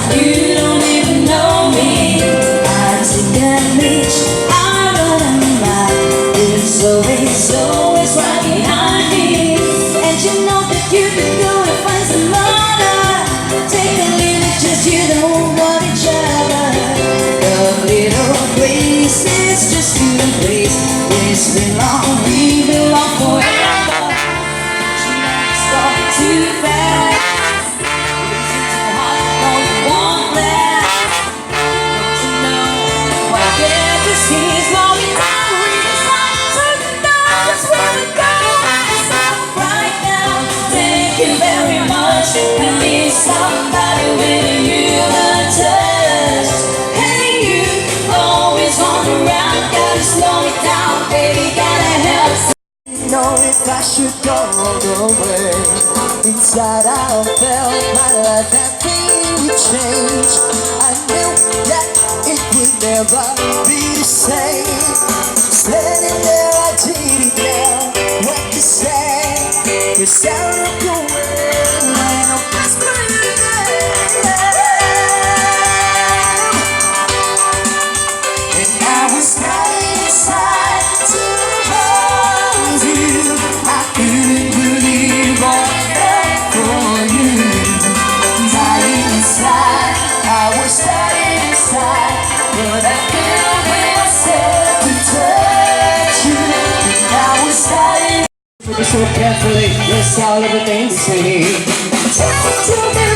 You don't even know me. I take a leash, I run a mile. It's always right behind me. And you know that you can go and find some other. Take a leave, it's just you don't want each other. The little place is just you and place. It's been long, we belong forever. She likes talking too fast. Listen too hard, no you won't last. Don't you know what I get to see is long enough. Read the signs of the night, that's where we go. So right now, thank you very much. I need somebody with a human touch. Hey you, always on the run, gotta slow it down, baby, gotta help. Know if I should go away. Inside I felt my life that thing would change. I knew that it would never be the same. Standing there I didn't know what to say. 'Cause I look away when I'm whispering your name. And I was dying inside to hold you. I couldn't believe all I felt for you. Dying inside, I was dying inside, but I couldn't bring myself to touch you. And I was dying. So carefully, list all of the things we need. Tell me